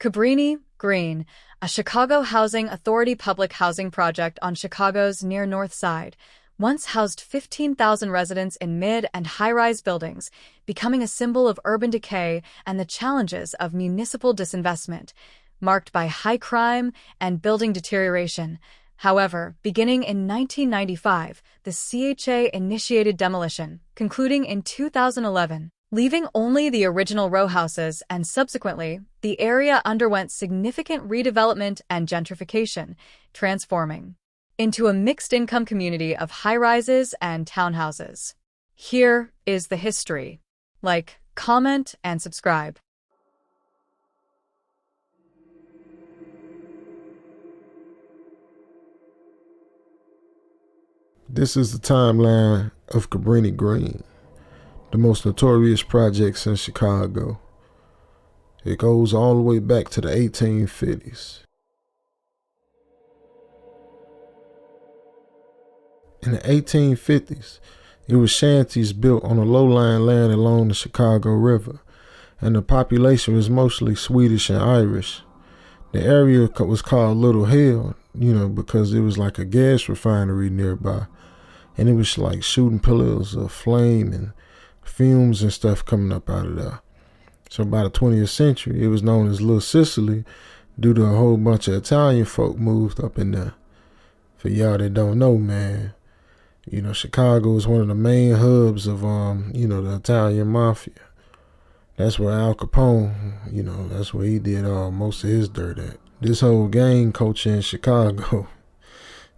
Cabrini-Green, a Chicago Housing Authority public housing project on Chicago's near North Side, once housed 15,000 residents in mid- and high-rise buildings, becoming a symbol of urban decay and the challenges of municipal disinvestment, marked by high crime and building deterioration. However, beginning in 1995, the CHA initiated demolition, concluding in 2011. Leaving only the original rowhouses, and subsequently, the area underwent significant redevelopment and gentrification, transforming into a mixed-income community of high-rises and townhouses. Here is the history. Like, comment, and subscribe. This is the timeline of Cabrini-Green, the most notorious projects in Chicago. It goes all the way back to the 1850s. In the 1850s, it was shanties built on a low-lying land along the Chicago River, and the population was mostly Swedish and Irish. The area was called Little Hell, because it was like a gas refinery nearby, and it was like shooting pillars of flame and fumes and stuff coming up out of there. So by the 20th century, it was known as Little Sicily due to a whole bunch of Italian folk moved up in there. For y'all that don't know, man, Chicago is one of the main hubs of, the Italian mafia. That's where Al Capone, that's where he did most of his dirt at. This whole gang culture in Chicago,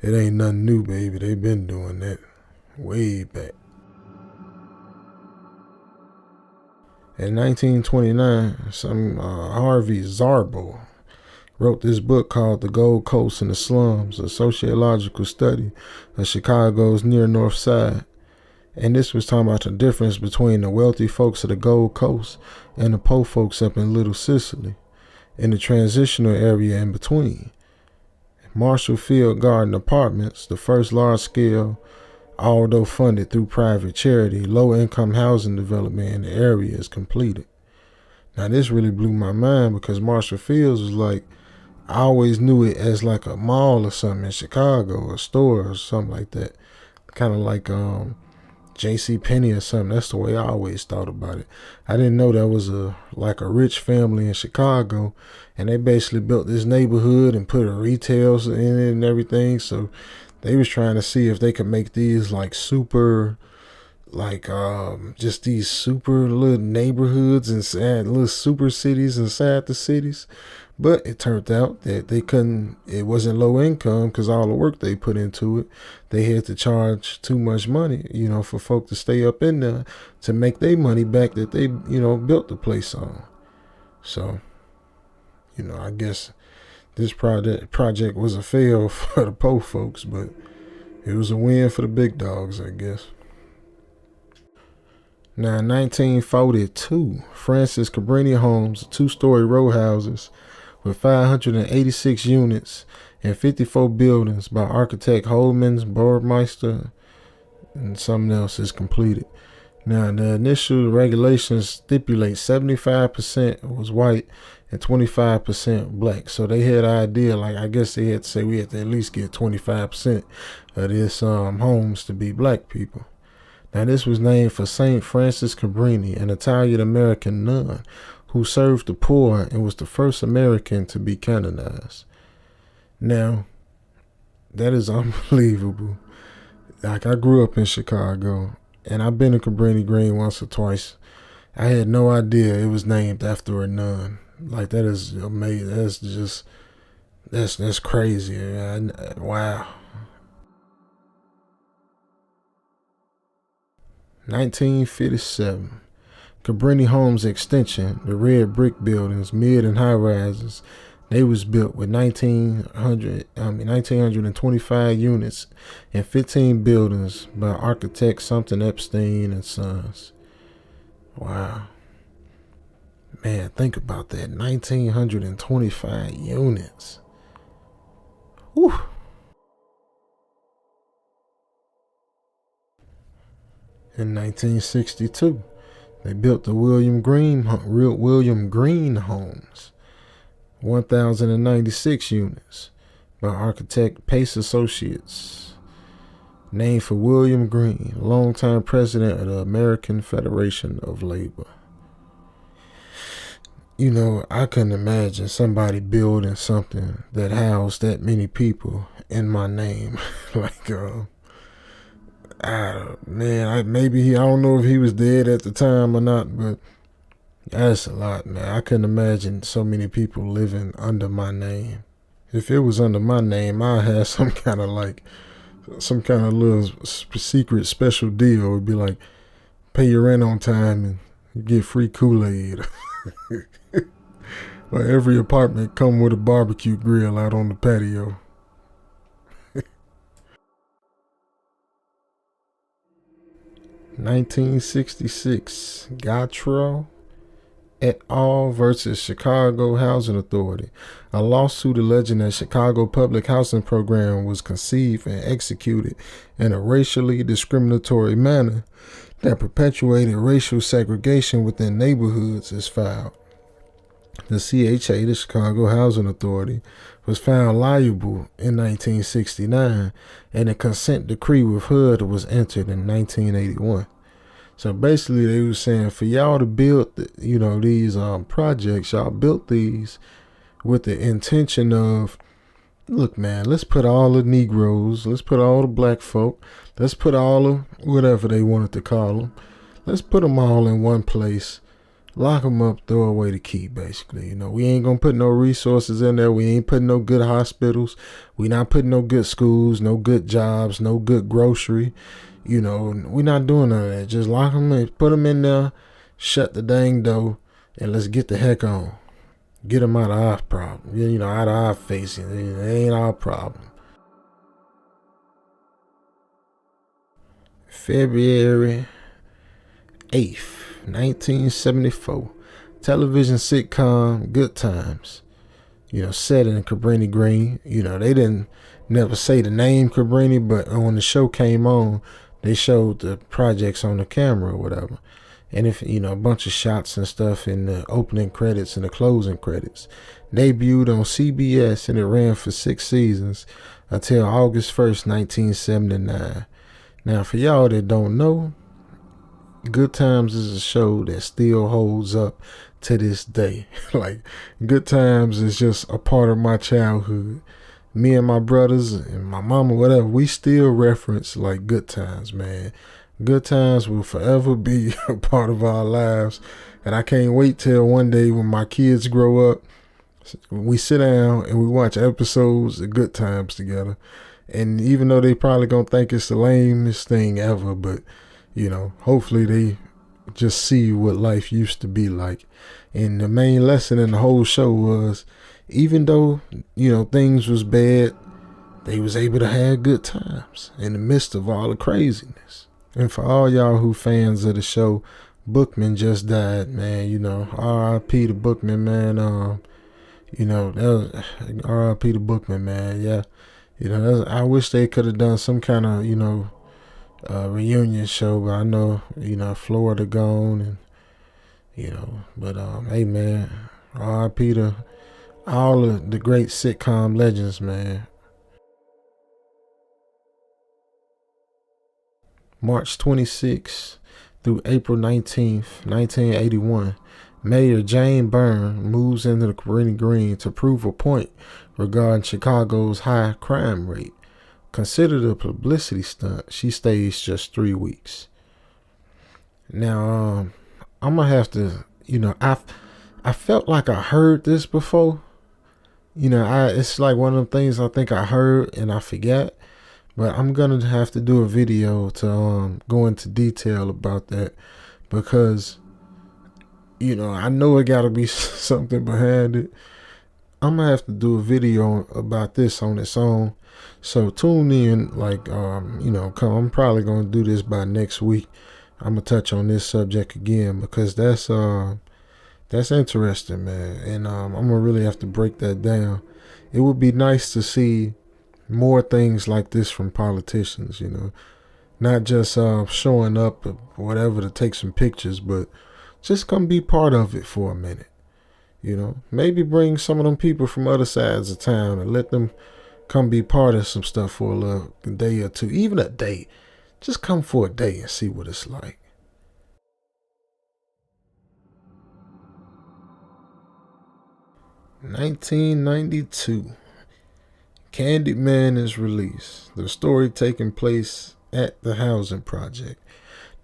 it ain't nothing new, baby. They've been doing that way back. In 1929, Harvey Zarbo wrote this book called The Gold Coast and the Slums, a sociological study of Chicago's near North Side. And this was talking about the difference between the wealthy folks of the Gold Coast and the poor folks up in Little Sicily, in the transitional area in between. Marshall Field Garden Apartments, the first large-scale, although funded through private charity, low-income housing development in the area is completed. Now, this really blew my mind because Marshall Fields was like, I always knew it as like a mall or something in Chicago, a store or something like that. Kind of like J.C. Penney or something. That's the way I always thought about it. I didn't know that was a rich family in Chicago, and they basically built this neighborhood and put a retail in it and everything. So they was trying to see if they could make these super, just these super little neighborhoods and little super cities inside the cities. But it turned out that they couldn't, it wasn't low income because all the work they put into it, they had to charge too much money, for folk to stay up in there to make their money back that they, built the place on. So, I guess this project was a fail for the poor folks, but it was a win for the big dogs, I guess. Now, in 1942, Francis Cabrini homes, 2-story row houses with 586 units and 54 buildings by architect Holman's Burmeister and something else is completed. Now, the initial regulations stipulate 75% was white and 25% black. So they had an idea, I guess they had to say we had to at least get 25% of this homes to be black people. Now, this was named for St. Francis Cabrini, an Italian-American nun who served the poor and was the first American to be canonized. Now, that is unbelievable. I grew up in Chicago, and I've been to Cabrini-Green once or twice. I had no idea it was named after a nun. That is amazing. That's crazy. Wow. 1957. Cabrini Homes Extension, the red brick buildings, mid and high rises, they was built with 1925 units and 15 buildings by architect Something Epstein and Sons. Wow. Man, think about that. 1,925 units. Whew. In 1962, they built the William Green homes 1,096 units by architect Pace Associates, named for William Green, longtime president of the American Federation of Labor. You know, I couldn't imagine somebody building something that housed that many people in my name. Like, maybe I don't know if he was dead at the time or not, but that's a lot, man. I couldn't imagine so many people living under my name. If it was under my name, I'd have some kind of little secret special deal. It would be like, pay your rent on time and you get free Kool-Aid. Or every apartment come with a barbecue grill out on the patio. 1966, Gautreaux et al. Versus Chicago Housing Authority. A lawsuit alleging that Chicago public housing program was conceived and executed in a racially discriminatory manner that perpetuated racial segregation within neighborhoods is filed. The CHA, the Chicago Housing Authority, was found liable in 1969, and a consent decree with HUD was entered in 1981. So basically, they were saying for y'all to build, these projects, y'all built these with the intention of, look, man, let's put all the Negroes, let's put all the black folk, let's put all of whatever they wanted to call them, let's put them all in one place. Lock them up, throw away the key, basically. We ain't going to put no resources in there. We ain't putting no good hospitals. We not putting no good schools, no good jobs, no good grocery. We not doing none of that. Just lock them in, put them in there, shut the dang door, and let's get the heck on. Get them out of our problem. Out of our face. It ain't our problem. February 8th. 1974, television sitcom Good Times, set in Cabrini-Green. They didn't never say the name Cabrini, but when the show came on, they showed the projects on the camera or whatever. And if, a bunch of shots and stuff in the opening credits and the closing credits. Debuted on CBS and it ran for 6 seasons until August 1st, 1979. Now, for y'all that don't know, Good Times is a show that still holds up to this day. Like, Good Times is just a part of my childhood. Me and my brothers and my mama, whatever, we still reference like Good Times, man. Good Times will forever be a part of our lives. And I can't wait till one day when my kids grow up, we sit down and we watch episodes of Good Times together. And even though they probably gonna think it's the lamest thing ever, but hopefully they just see what life used to be like. And the main lesson in the whole show was, even though, things was bad, they was able to have good times in the midst of all the craziness. And for all y'all who fans of the show, Bookman just died, man. R.I.P. to Bookman, man. R.I.P. to Bookman, man. Yeah. I wish they could have done some kind of, reunion show, but I know, Florida gone, and, but, hey, man, R.I.P. to all of the great sitcom legends, man. March 26th through April 19th, 1981, Mayor Jane Byrne moves into the Cabrini-Green to prove a point regarding Chicago's high crime rate. Considered a publicity stunt, she stays just 3 weeks. Now, I'm gonna have to, I felt like I heard this before. It's like one of them things I think I heard and I forget. But I'm gonna have to do a video to go into detail about that, because, I know it gotta be something behind it. I'm gonna have to do a video about this on its own. So tune in, I'm probably going to do this by next week. I'm going to touch on this subject again, because that's interesting, man. And I'm going to really have to break that down. It would be nice to see more things like this from politicians, not just showing up or whatever to take some pictures, but just come be part of it for a minute. Maybe bring some of them people from other sides of town and let them come be part of some stuff for a day or two, even a day. Just come for a day and see what it's like. "1992. Candyman is released. The story taking place at the housing project.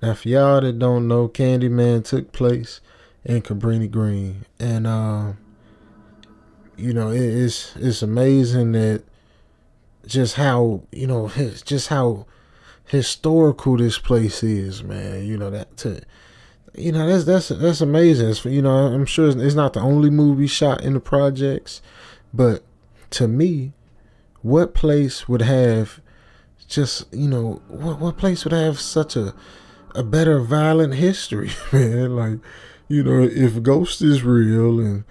Now, for y'all that don't know, Candyman took place in Cabrini-Green. And, it's amazing that just how historical this place is, man. That's amazing. I'm sure it's not the only movie shot in the projects, but to me, what place would have what place would have such a better violent history, man? Like, if ghost is real and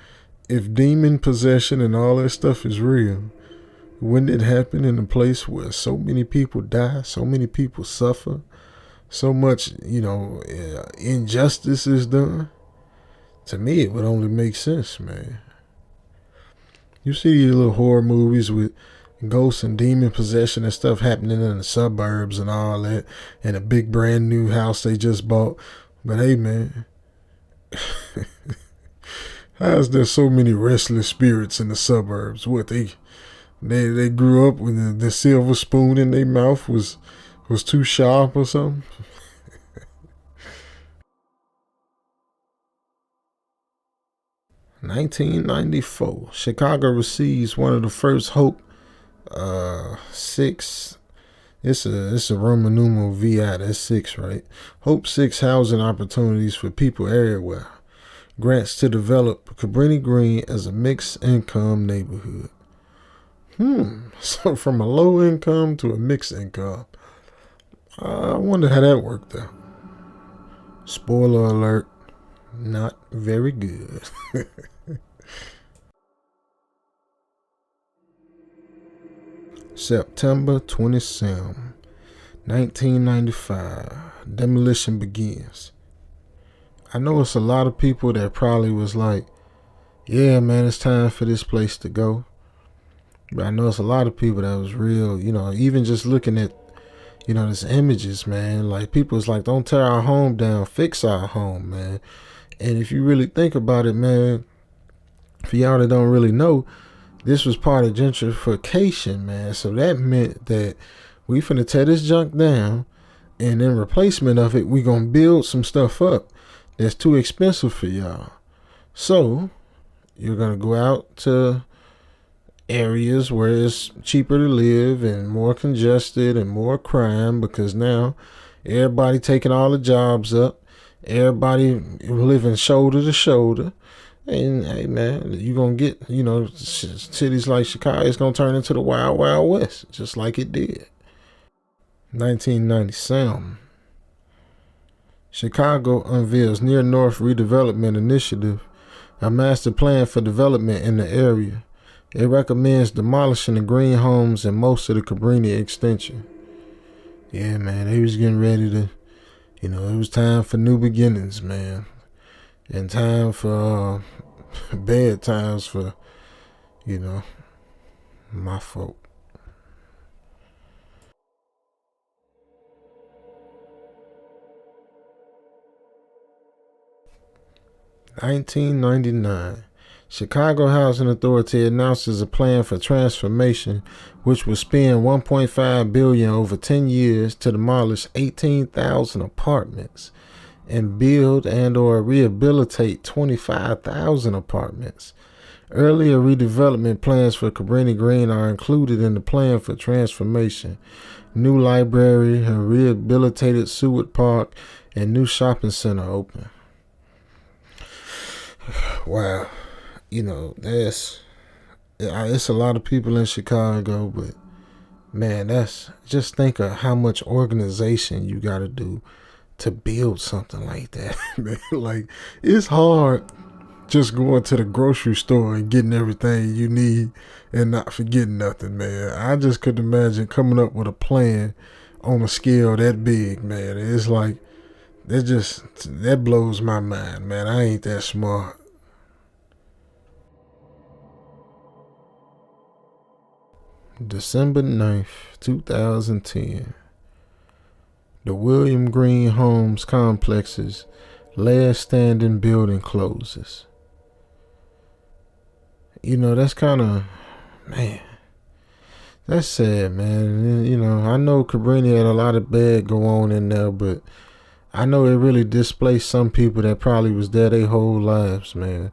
if demon possession and all that stuff is real, wouldn't it happen in a place where so many people die, so many people suffer, so much, injustice is done? To me, it would only make sense, man. You see these little horror movies with ghosts and demon possession and stuff happening in the suburbs and all that, and a big brand new house they just bought. But hey, man, how is there so many restless spirits in the suburbs? What, they grew up with the silver spoon in their mouth was too sharp or something? 1994, Chicago receives one of the first Hope 6. It's a Roman numeral VI. That's 6, right? Hope 6 housing opportunities for people everywhere. Grants to develop Cabrini-Green as a mixed income neighborhood. So from a low income to a mixed income. I wonder how that worked out. Spoiler alert, not very good. September 27, 1995, demolition begins. I know it's a lot of people that probably was like, yeah, man, it's time for this place to go. But I know it's a lot of people that was real, even just looking at, this images, man. Like, people was like, don't tear our home down, fix our home, man. And if you really think about it, man, for y'all that don't really know, this was part of gentrification, man. So that meant that we finna tear this junk down, and in replacement of it, we gonna build some stuff up that's too expensive for y'all. So you're gonna go out to areas where it's cheaper to live and more congested and more crime, because now everybody taking all the jobs up, everybody living shoulder to shoulder. And hey, man, you gonna get, cities like Chicago, it's gonna turn into the Wild Wild West, just like it did. 1997, Chicago unveils Near North Redevelopment Initiative, a master plan for development in the area. It recommends demolishing the green homes and most of the Cabrini extension. Yeah, man, they was getting ready to, it was time for new beginnings, man. And time for bad times for, my folk. (1999) Chicago Housing Authority announces a plan for transformation which will spend $1.5 billion over 10 years to demolish 18,000 apartments and build and or rehabilitate 25,000 apartments. Earlier redevelopment plans for Cabrini-Green are included in the plan for transformation. New library, a rehabilitated Seward Park, and new shopping center open. Wow. It's a lot of people in Chicago, but man, just think of how much organization you got to do to build something like that. Man, like, it's hard just going to the grocery store and getting everything you need and not forgetting nothing, man. I just couldn't imagine coming up with a plan on a scale that big, man. It's like, that blows my mind, man. I ain't that smart. December 9th, 2010. The William Green Homes Complex's last standing building closes. You know, that's kind of, man, that's sad, man. You know, I know Cabrini had a lot of bad go on in there, but I know it really displaced some people that probably was there their whole lives, man.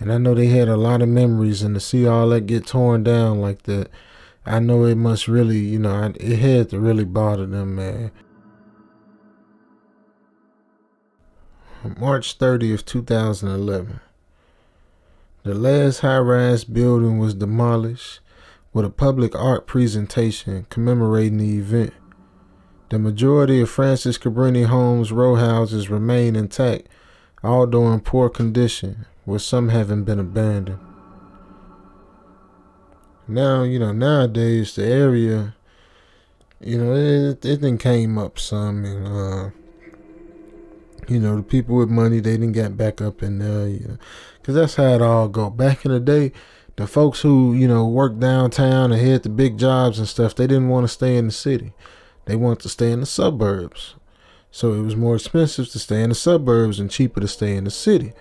And I know they had a lot of memories, and to see all that get torn down like that, I know it must really, you know, it had to really bother them, man. March 30th, 2011. The last high-rise building was demolished with a public art presentation commemorating the event. The majority of Francis Cabrini Homes' rowhouses remain intact, although in poor condition, with some having been abandoned. Now, you know, nowadays the area, you know, it done came up some, and you know, the people with money, they didn't get back up in there, you know, because that's how it all go. Back in the day, the folks who, you know, worked downtown and had the big jobs and stuff, they didn't want to stay in the city. They wanted to stay in the suburbs. So it was more expensive to stay in the suburbs and cheaper to stay in the city.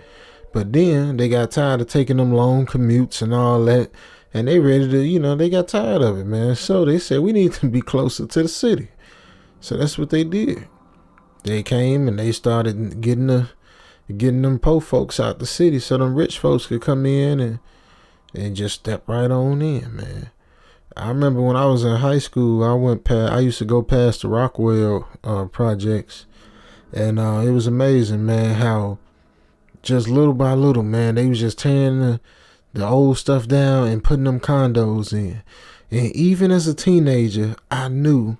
But then they got tired of taking them long commutes and all that, and they ready to, you know, they got tired of it, man. So they said, we need to be closer to the city. So that's what they did. They came and they started getting them poor folks out the city so them rich folks could come in and just step right on in, man. I remember when I was in high school, I used to go past the Rockwell projects, and it was amazing, man, how just little by little, man, they was just tearing the old stuff down and putting them condos in. And even as a teenager, I knew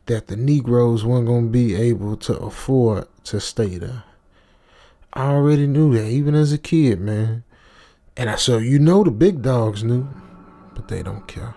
that the Negroes weren't going to be able to afford to stay there. I already knew that, even as a kid, man. And so, you know, the big dogs knew, but they don't care.